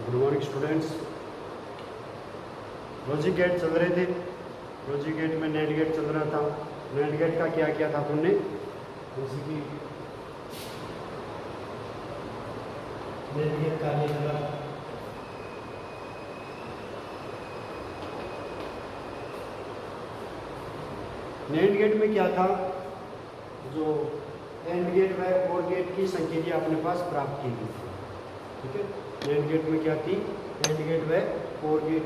Good morning students. Logic gate चल रहे थे। लॉजिक गेट में नेट गेट चल रहा था। नेट गेट का क्या किया था अपन ने, जैसे कि नेट गेट का ये था, नेट गेट में क्या था, जो एंड गेट व और गेट की संख्या अपने पास प्राप्त की गई थी। ठीक है, नेट गेट में क्या थी, एंड गेट व और गेट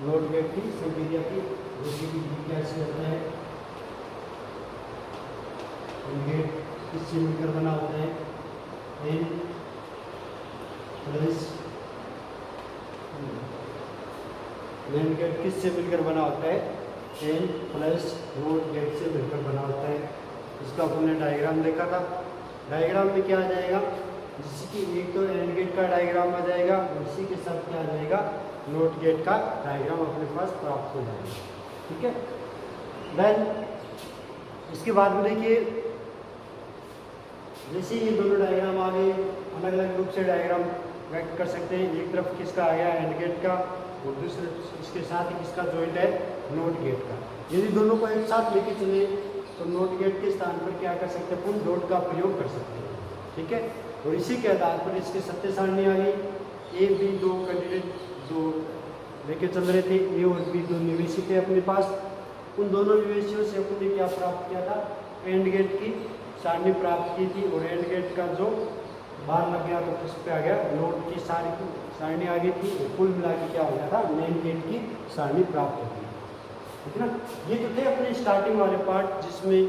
नोट गेट की संख्या की, जैसे कि कैसे होता है, एंड गेट किससे मिलकर बना होता है, एन प्लस एंड गेट किससे मिलकर बना होता है, एन प्लस नोट गेट से मिलकर बना होता है। इसका हमने डायग्राम देखा था। डायग्राम में क्या आ जाएगा, जैसे कि एक तो एंड गेट का डायग्राम आ जाएगा, उसी के साथ क्या आ जाएगा, नोट गेट का डायग्राम अपने पास प्राप्त हो जाएगा। ठीक है, देन इसके बाद में देखिए, जैसे ये दोनों डायग्राम आ गए, अलग अलग रूप से डायग्राम व्यक्त कर सकते हैं। एक तरफ किसका आ गया, एंड गेट का, और दूसरे इसके साथ ही किसका जॉइंट है, नोट गेट का। यदि दोनों को एक साथ लेके चले तो नोट गेट के स्थान पर क्या कर सकते हैं, अपन डॉट का प्रयोग कर सकते हैं। ठीक है, और इसी के आधार पर इसके सत्य सारणी आ गई। ए बी दो कैंडिडेट जो लेके चल रहे थे, ए और बी दो निवेशी थे अपने पास। उन दोनों निवेशियों से अपन ने क्या प्राप्त किया था, एंड गेट की सारणी प्राप्त की थी, और एंड गेट का जो बार लग गया तो उस पर आ गया नोट की सारणी आ गई थी। कुल मिला के क्या हो गया था, मेन गेट की सारणी प्राप्त हो गई। ठीक है ना, ये तो थे अपने स्टार्टिंग वाले पार्ट जिसमें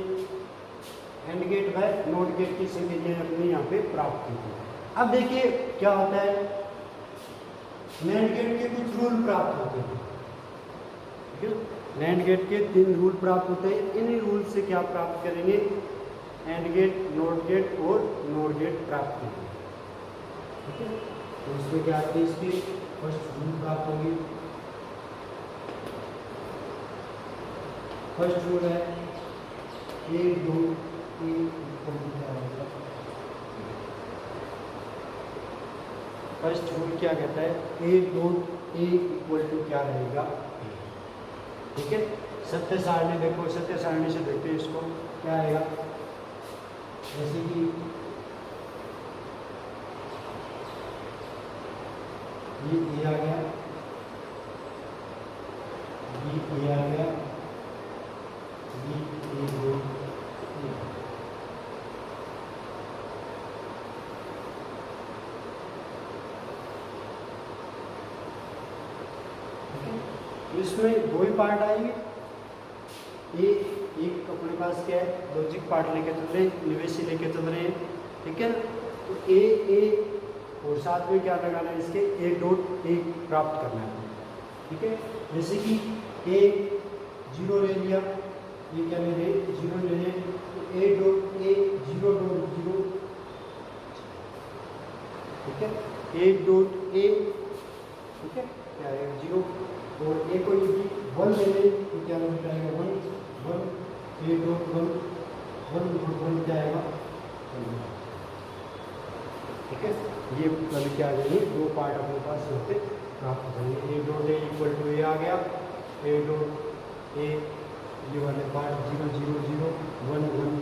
एंड गेट व नोट गेट की संख्या अपने यहाँ पे प्राप्त की थी। अब देखिए क्या होता है, नैंड गेट के कुछ रूल प्राप्त होते हैं। ठीक है, नैंड गेट के 3 रूल प्राप्त होते हैं। इन रूल से क्या प्राप्त करेंगे, एंड गेट, नोट गेट और नोट गेट प्राप्त करेंगे। ठीक है, तो इसमें क्या आती है, इसकी फर्स्ट रूल प्राप्त होगी। फर्स्ट रूल है ए दो ए इक्वल टू क्या होगा। फर्स्ट रूल क्या कहता है, A dot A equal to क्या रहेगा। ठीक है, सत्य सारणी देखो, सत्य सारणी से देखते हैं इसको, क्या आएगा, जैसे कि ये आ गया, ये आ गया, ये दो, इसमें दो ही पार्ट आएंगे। ये एक अपने पास क्या है, लॉजिक पार्ट लेके चल रहे हैं, निवेशी लेके चल रहे हैं। ठीक है, तो ए और साथ में क्या लगाना है, इसके ए डॉट ए प्राप्त करना है। ठीक है, जैसे कि ए 0 ले लिया, ये क्या ले रहे, 0 ले रहे, तो ए डॉट ए 0 डॉट 0। ठीक है, ए डॉट ए, ठीक है, क्या है 0, और ए को यदि 1 ले लें तो क्या हो जाएगा, 1 1, ए डॉट 1 1 डॉट 1 क्या आएगा। ठीक है, ये वाले क्या आ जाएंगे, दो पार्ट अपने पास होते प्राप्त हो जाएंगे। A dot A equal to A आ गया, ए डॉट ए, ये वाले पार्ट 0 0 0 1 1,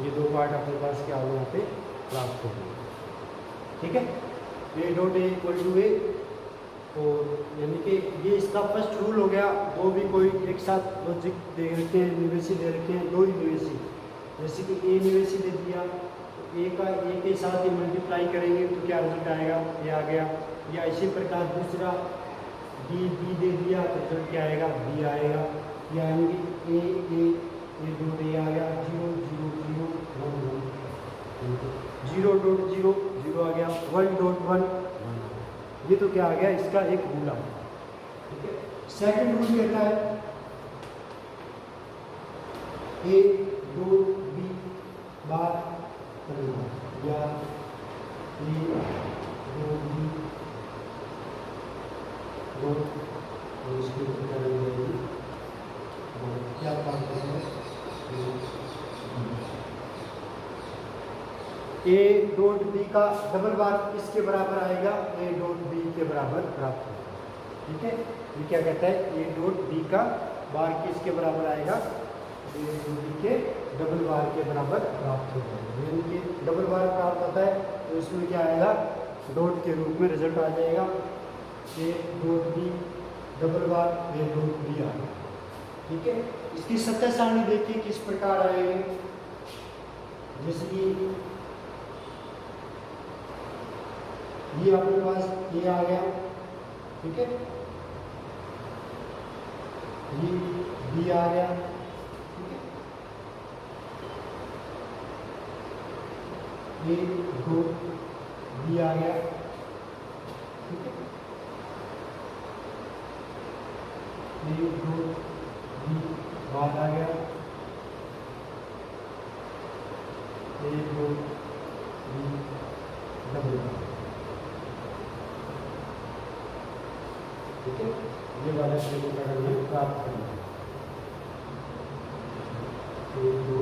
ये दो पार्ट अपने पास क्या हो जाते प्राप्त हो गए। ठीक है, A dot A equal to A, और यानी कि ये इसका फर्स्ट रूल हो गया। दो भी कोई एक साथ लॉजिक दे रखे हैं, निवेशी दे रखे हैं, दो ही निवेशी, जैसे कि ए निवेशी दे दिया, तो ए का ए के साथ ही मल्टीप्लाई करेंगे तो क्या रिजल्ट आएगा, ये आ गया। या इसी प्रकार दूसरा बी दे दिया तो रिजल्ट क्या आएगा, बी आएगा। या यानी कि ए डॉट ए आ गया, 0 0 0 1 1, 0 डॉट 0 0 आ गया, 1 डॉट 1 1। ये तो क्या आ गया, इसका एक रूल आ गया। ठीक है, सेकंड रूल कहता है ए दो बी बार या ए दो बी दो, और इसके ऊपर क्या लगेगी, क्या बात करेंगे, ए डॉट बी का डबल बार किसके बराबर आएगा, ए डॉट बी के बराबर प्राप्त होगा। ठीक है, ये क्या कहता है, ए डॉट बी का बार किसके बराबर आएगा, ए डॉट बी के डबल बार के बराबर प्राप्त होगा। यानी कि डबल बार प्राप्त होता है तो इसमें क्या आएगा, डॉट के रूप में रिजल्ट आ जाएगा, A dot B double bar A dot B आ गया। ठीक है, इसकी सत्य सारणी देखिए किस प्रकार आएगी, जैसे कि ये आपके पास ये आ गया, ठीक है, ये बी आ गया, ठीक है, ये दो बी आ गया, ठीक है, ये दो बी बाद आ गया, ये दो बी डबल बार। ठीक है, ये वाला हमें प्राप्त करना है, एक दो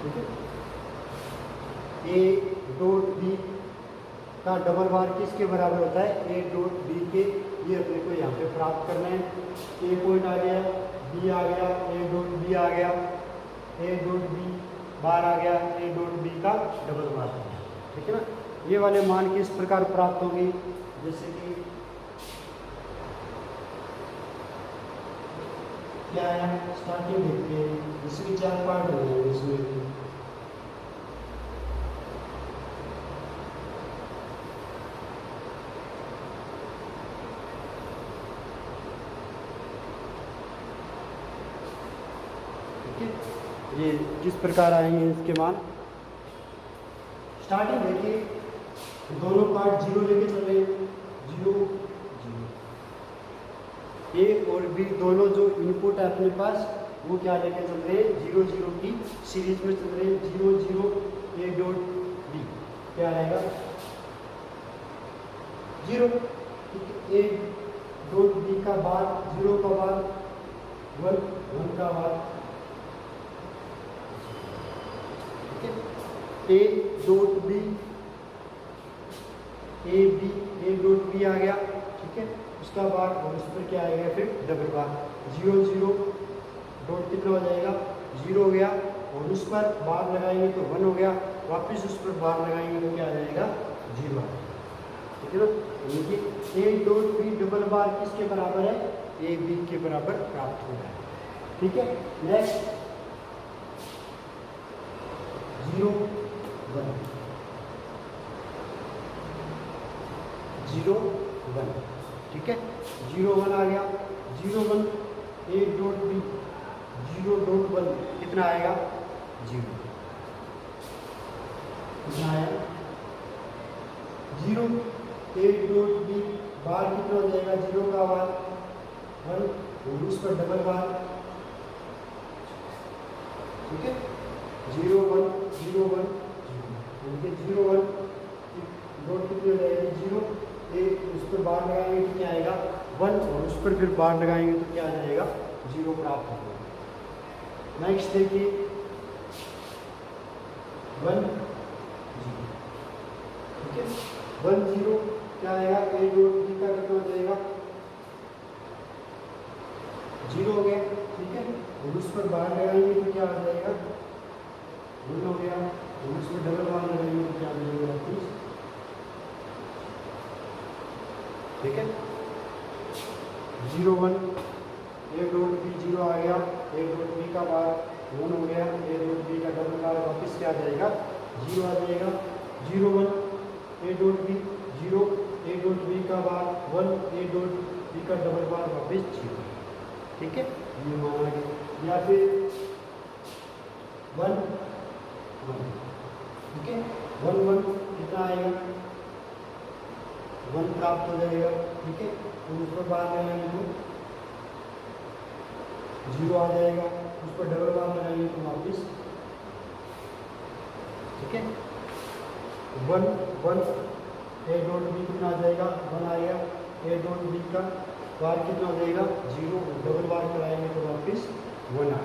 ठीक है। ए डॉट बी का डबल बार किसके बराबर होता है, ए डॉट बी के, ये अपने को यहाँ पे प्राप्त करना है। ए पॉइंट आ गया, बी आ गया, ए डॉट बी आ गया, ए डॉट बी बार आ गया, ए डॉट बी का डबल बार आ गया। ठीक है ना, ये वाले मान किस प्रकार प्राप्त होंगे, जैसे कि क्या है, स्टार्टिंग देखते हैं, इसमें 4 पार्ट हो गए इसमें, ये किस प्रकार आएंगे इसके मान। स्टार्टिंग देखिए, दोनों पार्ट 0 लेके चल रहे हैं, 0 0, ए और बी दोनों जो इनपुट है अपने पास वो क्या लेके चल रहे हैं, 0 0 की सीरीज में चल रहे हैं, 0 0 ए डॉट बी क्या आएगा 0, ए डॉट बी का बार 0 का बार 1 1 का bar, A dot B A dot B आ गया, ठीक है, उसका बार और उस पर क्या आएगा फिर डबल बार, 0 0 डॉट कितना हो जाएगा 0 हो गया, और उस पर बार लगाएंगे तो 1 हो गया, वापस उस पर बार लगाएंगे तो क्या आ जाएगा 0 आ जाएगा। ठीक है ना, देखिए ए डॉट बी डबल बार किसके बराबर है, ए बी के बराबर प्राप्त हो रहा है। ठीक है, नेक्स्ट 0 1 0 1, ठीक है, 0 1 आ गया, 0 1 ए डॉट बी 0 डॉट 1 कितना आएगा 0, कितना आया 0, ए डॉट बी बार कितना हो जाएगा 0 का बार 1 और उस पर डबल बार, ठीक है, 0 1 0 1 0 1 डॉट कितनी हो जाएगी 0, ए उस पर बार लगाएंगे तो क्या आएगा 1 और उस पर फिर बार लगाएंगे तो क्या आ जाएगा 0 प्राप्त होगा। नेक्स्ट देखिए 1 0, ठीक है, 1 0 क्या आएगा ए डॉट बी का कितना हो जाएगा 0 हो गया, ठीक है, और उस पर बार लगाएंगे तो क्या आ जाएगा 1 हो गया, और उस पर डबल बार लगाएंगे तो क्या आ जाएगा 30, ठीक है, 0 1 ए डॉट बी 0 आ गया, ए डॉट बी का बार 1 हो गया, ए डॉट बी का डबल बार वापस क्या आ जाएगा 0 आ जाएगा, 0 1 A dot B 0, A dot B का बार 1, ए डॉट बी का डबल बार वापस 0, ठीक है, ये माना गया। या फिर 1 1, ठीक है, 1 1 कितना आएगा 1 प्राप्त हो जाएगा, ठीक है, तो उस पर बार लगाएंगे तो 0 आ जाएगा, उस पर डबल बार लगाएंगे तो वापिस, ठीक है, 1 1 ए डॉट बी कितना आ जाएगा 1 आएगा, ए डॉट बी का बार कितना हो जाएगा 0, डबल बार लगाएंगे तो वापिस 1 आएगा।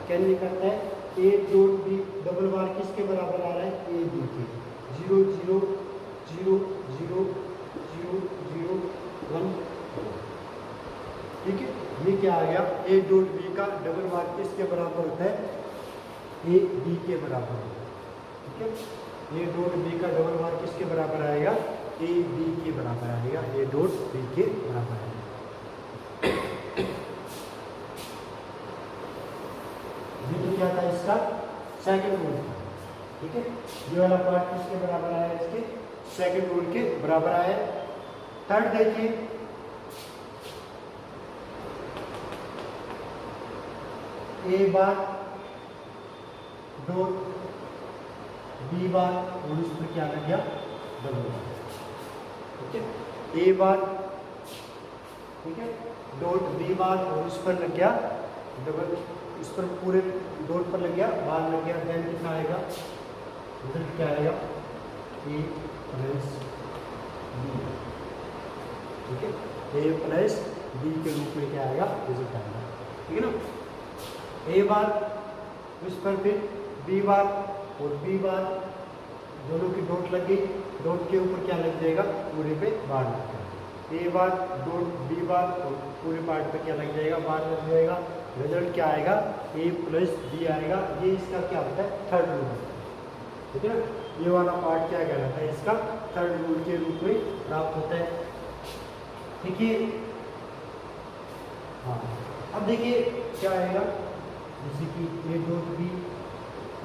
क्या नहीं करता है A dot B double bar किसके बराबर आ रहा है, ए बी के। 0 0 0 0 0 0 1। ठीक है, ये क्या आ गया, ए डॉट बी का डबल बार किसके बराबर होता है, ए बी के बराबर होता है। ठीक है, ए डॉट बी का डबल बार किसके बराबर आएगा, ए बी के बराबर आएगा, ए डॉट बी के बराबर आएगा। ये तो क्या था इसका सेकंड रूल था। ठीक है, ये वाला पार्ट किसके बराबर आया, इसके सेकंड रूल के बराबर आया। थर्ड देखिए, ए बार डॉट बी बार और इस पर क्या लग गया, डबल बार। ठीक है, ए बार, ठीक है, डॉट बी बार और इस पर लग गया डबल, इस पर पूरे डॉट पर लग गया, बार लग गया, देन कितना आएगा, रिजल्ट क्या आएगा, ए प्लस बी। ठीक है, ए प्लस बी के रूप में क्या आएगा, रिजल्ट आएगा। ठीक है ना, ए बार इस पर फिर बी बार और बी बार दोनों की डॉट लग गई, डॉट के ऊपर क्या लग जाएगा, पूरे पे बार लग जाएगा। ए बार डॉट बी बार और पूरे पार्ट पे क्या लग जाएगा, बार लग जाएगा। रिजल्ट क्या आएगा, ए प्लस बी आएगा। ये इसका क्या होता है, थर्ड रूल। ठीक है ना, ये वाला पार्ट क्या कहलाता है, इसका थर्ड रूल के रूप में प्राप्त होता है। देखिए, हाँ अब देखिए क्या आएगा, जैसे कि ए डॉट बी,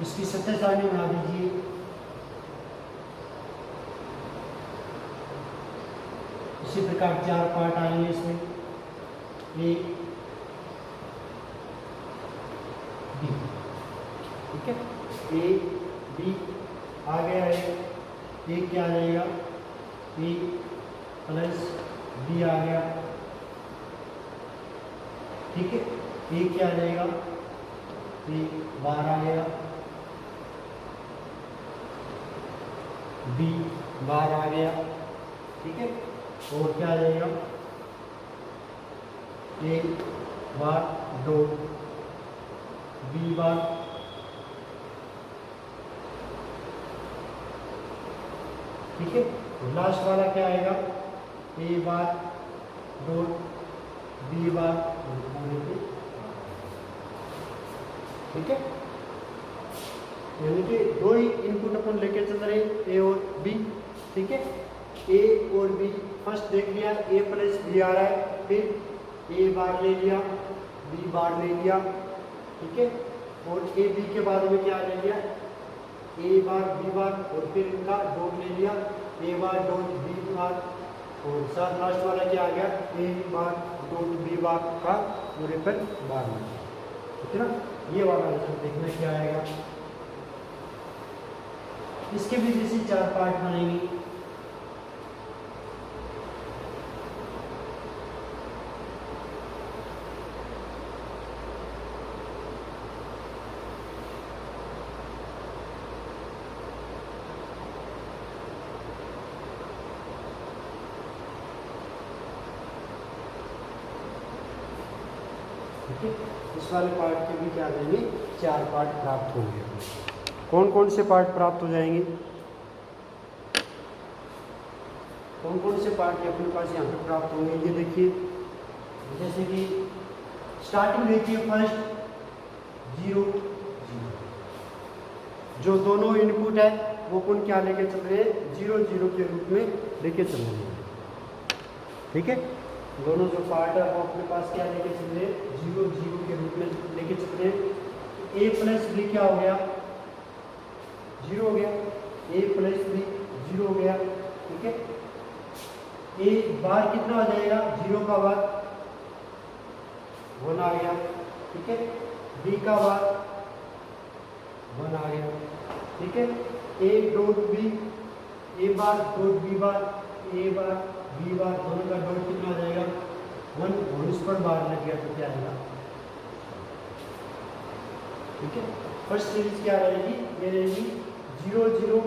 इसकी सत्य सारणी बना दीजिए। इसी प्रकार 4 पार्ट आएंगे इसमें, ए बी। ठीक है, ए बी आ गया है, ए क्या आ जाएगा, ए प्लस बी आ गया। ठीक है, ए क्या आ जाएगा, ए बार आ गया, बी बार आ गया। ठीक है, और क्या आ जाएगा, ए बार डॉट बी बार। ठीक है, लास्ट वाला क्या आएगा, ए बार डॉट बी बार पूरे पे। ठीक है, यानी कि दो ही इनपुट अपन लेके चल रहे हैं, ए और बी। ठीक है, ए और बी फर्स्ट देख लिया, ए प्लस बी आ रहा है, फिर ए बार ले लिया, बी बार ले लिया। ठीक है, और ए बी के बाद में क्या ले लिया, ए बार बी बार और फिर इनका डॉट ले लिया, ए बार डॉट बी बार, और साथ लास्ट वाला क्या आ गया, A bar dot B bar का पूरे पर बार में। ठीक है ना, ये वाला रिजल्ट देखना क्या आएगा। इसके भी जैसे 4 पार्ट बनेंगे। ठीक है, इस वाले पार्ट के भी क्या देंगे, 4 पार्ट प्राप्त होंगे। कौन कौन से पार्ट प्राप्त हो जाएंगे, कौन कौन से पार्ट अपने पास यहाँ पे प्राप्त होंगे, ये देखिए। जैसे कि स्टार्टिंग देखिए, फर्स्ट 0 0, जो दोनों इनपुट है वो कौन क्या लेके चल रहे हैं, 0 0 के रूप में लेके चल रहे हैं। ठीक है, दोनों जो पार्ट है वो अपने पास क्या लेके चल रहे हैं, 0 0 के रूप में लेके चल रहे हैं। ए प्लस बी क्या हो गया, 0 हो गया, ए प्लस बी 0 हो गया। ठीक है, ए बार कितना हो जाएगा, 0 का बार 1 आ गया। ठीक है, बी का बार 1 आ गया। ठीक है, A dot B, A bar dot B bar, A bar B bar, दोनों का डॉट कितना आ जाएगा, 1, और इस पर बार लग गया तो क्या आएगा। ठीक है, फर्स्ट सीरीज क्या रहेगी, ये रहेगी 0 0,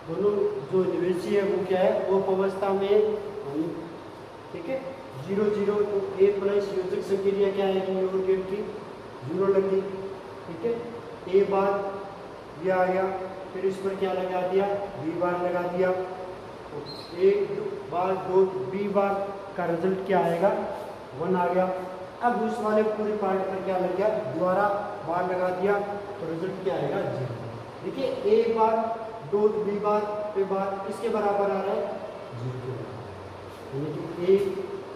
दोनों जो निवेशी है वो क्या है, वो अवस्था में। ठीक है, 0 0, तो ए प्लस योजक संक्रिया क्या आएगी, और गेट की 0 लगी। ठीक है। ए बार ये आ गया, फिर इस पर क्या लगा दिया, बी बार लगा दिया, तो ए बार डॉट बी बार का रिजल्ट क्या आएगा, 1 आ गया। अब उस वाले पूरे पार्ट पर क्या लग गया, दोबारा बार लगा दिया, तो रिजल्ट क्या आएगा, 0। देखिए ए बार डॉट बी बार पे बार किसके बराबर आ रहा है, 0 के बराबर, यानी कि ए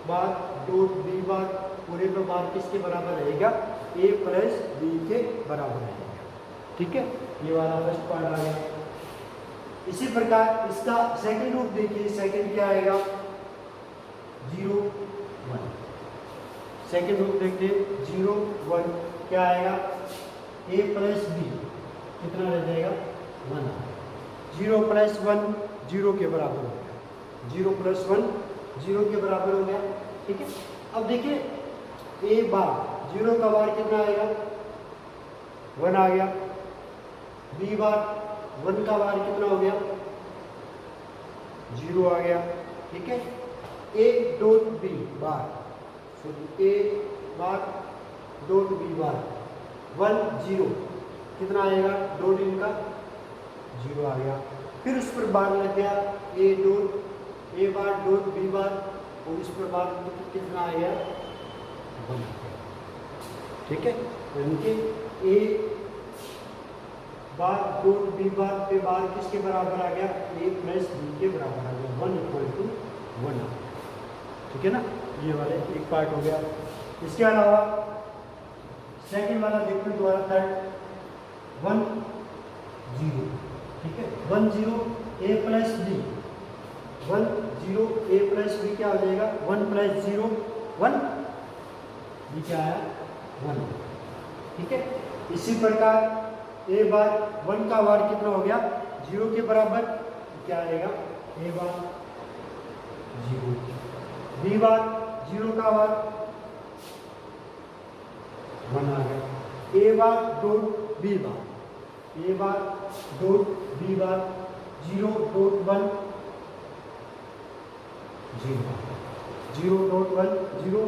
बार डॉट बी बार पूरे पे बार किसके बराबर रहेगा, ए प्लस बी के बराबर रहेगा। ठीक है, ये वाला फर्स्ट पार्ट आ गया। इसी प्रकार इसका सेकंड रूप देखिए, सेकंड क्या आएगा, 0 1। सेकंड रूप देखते 0 1 क्या आएगा, ए प्लस बी कितना रह जाएगा, 1। 0 प्लस 1 0 के बराबर हो गया, 0 प्लस 1 0 के बराबर हो गया। ठीक है, अब देखिए ए बार 0 का बार कितना आएगा, 1 आ गया। बी बार 1 का बार कितना हो गया, 0 आ गया। ठीक है, A dot B bar, A bar dot B bar 1 0 कितना आएगा, डॉट इनका 0 आ गया। फिर उस पर बार लग गया, ए बार डॉट बी बार, और इस पर बार कितना आ गया, 1। ठीक है, यानी कि ए बार डॉट बी बार पे बार किसके बराबर आ गया, ए प्लस बी के बराबर आ गया, 1 = 1 आ गया। ठीक है ना, ये वाले एक पार्ट हो गया। इसके अलावा सेकंड वाला देखते हैं दोबारा, थर्ड 1 0। ठीक है, 1 0 ए प्लस बी, 1 0 ए प्लस बी क्या हो जाएगा, 1 प्लस 0 1, बी क्या आया, 1। ठीक है, इसी प्रकार ए बार 1 का बार कितना हो गया, 0 के बराबर, क्या आएगा, ए बार 0। बी बार 0 का बार 1 आ गया। A bar dot B bar, A bar dot B bar 0 dot 1 0, 0 dot 1 0,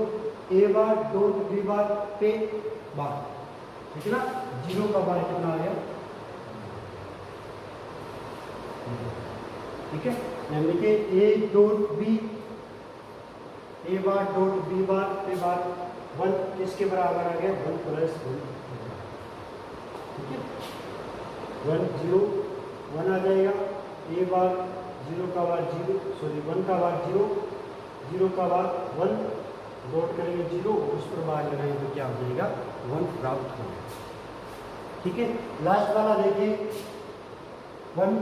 A bar dot B bar पे बार, ठीक है ना, 0 का बार कितना आ गया, ठीक है, यानी कि A dot B, A bar dot B bar पे बार 1 किसके बराबर आ गया, 1 प्लस 1। ठीक है, 1 0 1 आ जाएगा। ए बार 0 का बार 0, सॉरी 1 का बार 0, 0 का बार 1, डॉट करेंगे 0, उस पर बार लगाएंगे तो क्या हो जाएगा, 1 प्राप्त होगा। ठीक है, लास्ट वाला देखिए 1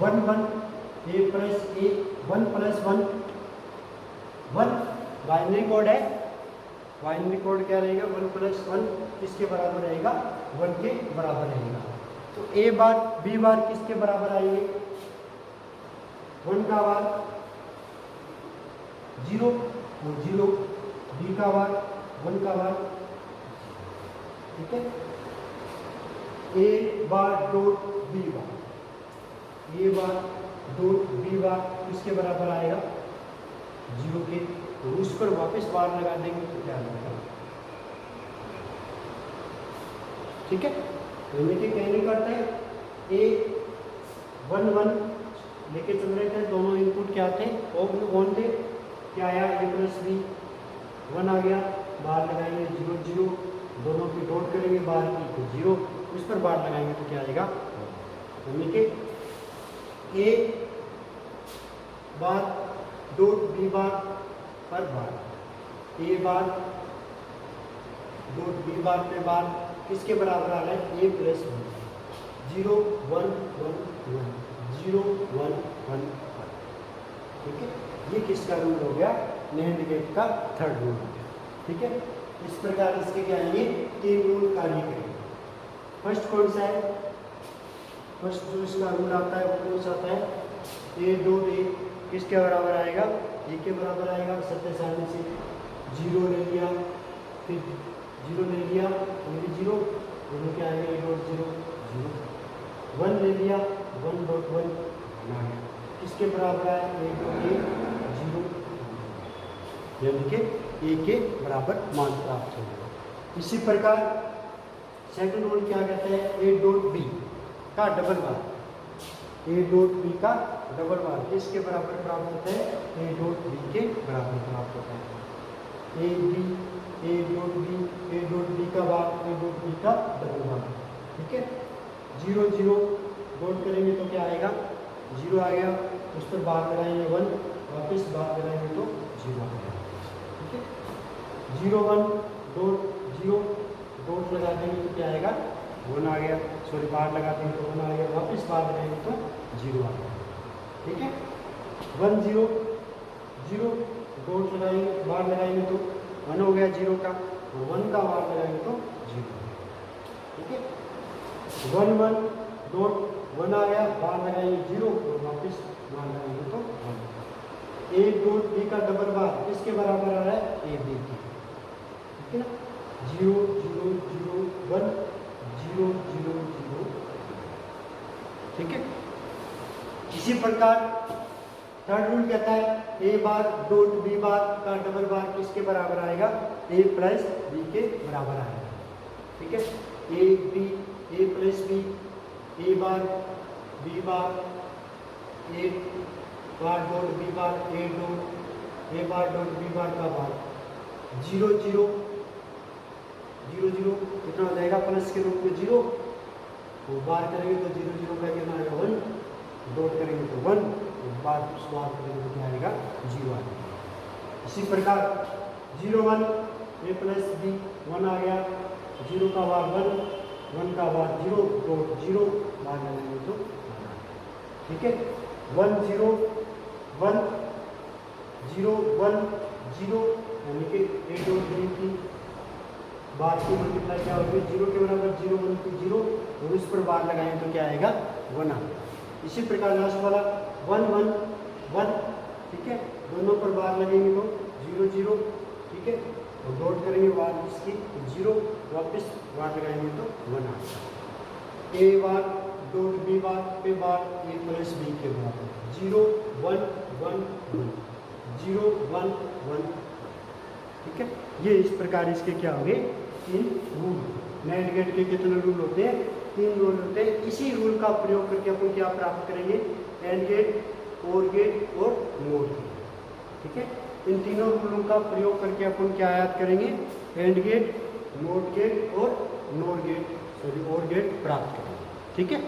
1 1 ए प्लस ए, 1 प्लस 1 1, बाइनरी कोड है, बाइनरी कोड क्या रहेगा, 1 प्लस 1 किसके बराबर रहेगा, 1 के बराबर रहेगा। तो ए बार बी बार किसके बराबर आएंगे, 1 का बार 0 और 0, बी का बार 1 का बार। ठीक है, ए bar dot B bar, A bar dot B बार किसके बराबर आएगा, 0 के, तो उस पर वापस बार लगा देंगे तो क्या आएगा। ठीक है, यानी कि कहने का अर्थ है ए 1 1 लेके चल रहे थे, दोनों इनपुट क्या थे, ऑन थे, क्या आया, ए प्लस बी 1 आ गया, बार लगाएंगे 0 0, दोनों की डॉट करेंगे बार की तो 0, उस पर बार लगाएंगे तो क्या आएगा, यानी कि ए बार डॉट बी बार पर बार, A bar dot B bar पे बार किसके बराबर आ रहा है, ए प्लस 1, 0 1 1 1, 0 1 1 1। ठीक है, ये किसका रूल हो गया, NAND गेट का थर्ड रूल हो गया। ठीक है, इस प्रकार इसके क्या है, ये 3 रूल कार्य करेंगे। फर्स्ट कौन सा है, फर्स्ट जो इसका रूल आता है वो कौन सा आता है, ए डॉट ए किसके बराबर आएगा, ए के बराबर आएगा, सत्य सारणी से 0 ले लिया, फिर 0 ले लिया, फिर 0, दोनों क्या आएगा, ए डॉट 0 0, 1 ले लिया, 1 डॉट 1 आ गया, किसके बराबर आया, ए डॉट ए 0, यानी कि ए के बराबर मान प्राप्त हो गया। इसी प्रकार सेकंड रूल क्या कहते हैं, ए डॉट बी का double bar, A dot B का डबल बार किसके बराबर प्राप्त होता है, ए डॉट बी के बराबर प्राप्त होता है। A B, A dot B, A dot B का बार, ए डॉट बी का डबल बार, ठीक है। 0 0 डॉट करेंगे तो क्या आएगा, 0 आ गया, उस पर बार लगाएंगे 1, वापस बार लगाएंगे तो 0 आ गया, ठीक है। 0 1 डॉट 0 डॉट लगा देंगे तो क्या आएगा, 1 आ गया, सॉरी बार लगा देंगे तो 1 आ गया, वापस बार लगाएंगे तो 0 आ गया, ठीक है। 1 0 0 डॉट लगाएंगे, बार लगाएंगे तो 1 हो गया 0 का, और 1 का बार लगाएंगे तो 0 हो गया, ठीक है। 1 1 डॉट 1 आ गया, बार लगाएंगे 0 और वापस बार लगाएंगे तो 1। ए डॉट बी का डबल बार किसके बराबर आ रहा है, ए बी के, ठीक है ना। 0 0 0 1 0 0 0, ठीक है। इसी प्रकार थर्ड रूल कहता है ए बार डॉट बी बार का डबल बार किसके बराबर आएगा, ए प्लस बी के बराबर आएगा, ठीक है। A B, A plus B, A bar B bar, A bar dot B bar, A dot A bar dot B bar का बार 0 0 0 0 कितना हो जाएगा, प्लस के रूप में 0, वो बार करेंगे तो 0 0 का कितना आएगा 1, डॉट करेंगे तो 1, बार बार करेंगे तो क्या आएगा 0 आएगा। इसी प्रकार 0 1 ए प्लस बी 1 आ गया, 0 का बार 1, 1 का बार 0, डॉट 0 बार लगाएंगे तो 1 आ गया, ठीक है। 1 0 1 0 1 0, यानी कि ए डॉट बी की बार की मल्टीप्लाई क्या होगी, 0 के बराबर 0 1 की 0, और उस पर बार लगाएंगे तो क्या आएगा 1 आ गया। इसी प्रकार लास्ट वाला 1 1 1, ठीक है, दोनों पर बार लगेंगे तो 0 0, ठीक है, और डॉट करेंगे बार इसकी 0, वापस बार लगाएंगे तो 1 आ गया। A bar dot B bar पे बार ए प्लस बी के बराबर 0 1 1 1 0 1 1, ठीक है। ये इस प्रकार इसके क्या हो गए 3 रूल। नैंड गेट के कितने रूल होते हैं, 3 रूल होते हैं। इसी रूल का प्रयोग करके अपन क्या प्राप्त करेंगे, एंड गेट, और गेट और नोट गेट, ठीक है। इन तीनों रूलों का प्रयोग करके अपन क्या याद करेंगे, एंड गेट, नोट गेट और नोर गेट, सॉरी और गेट प्राप्त करेंगे, ठीक है।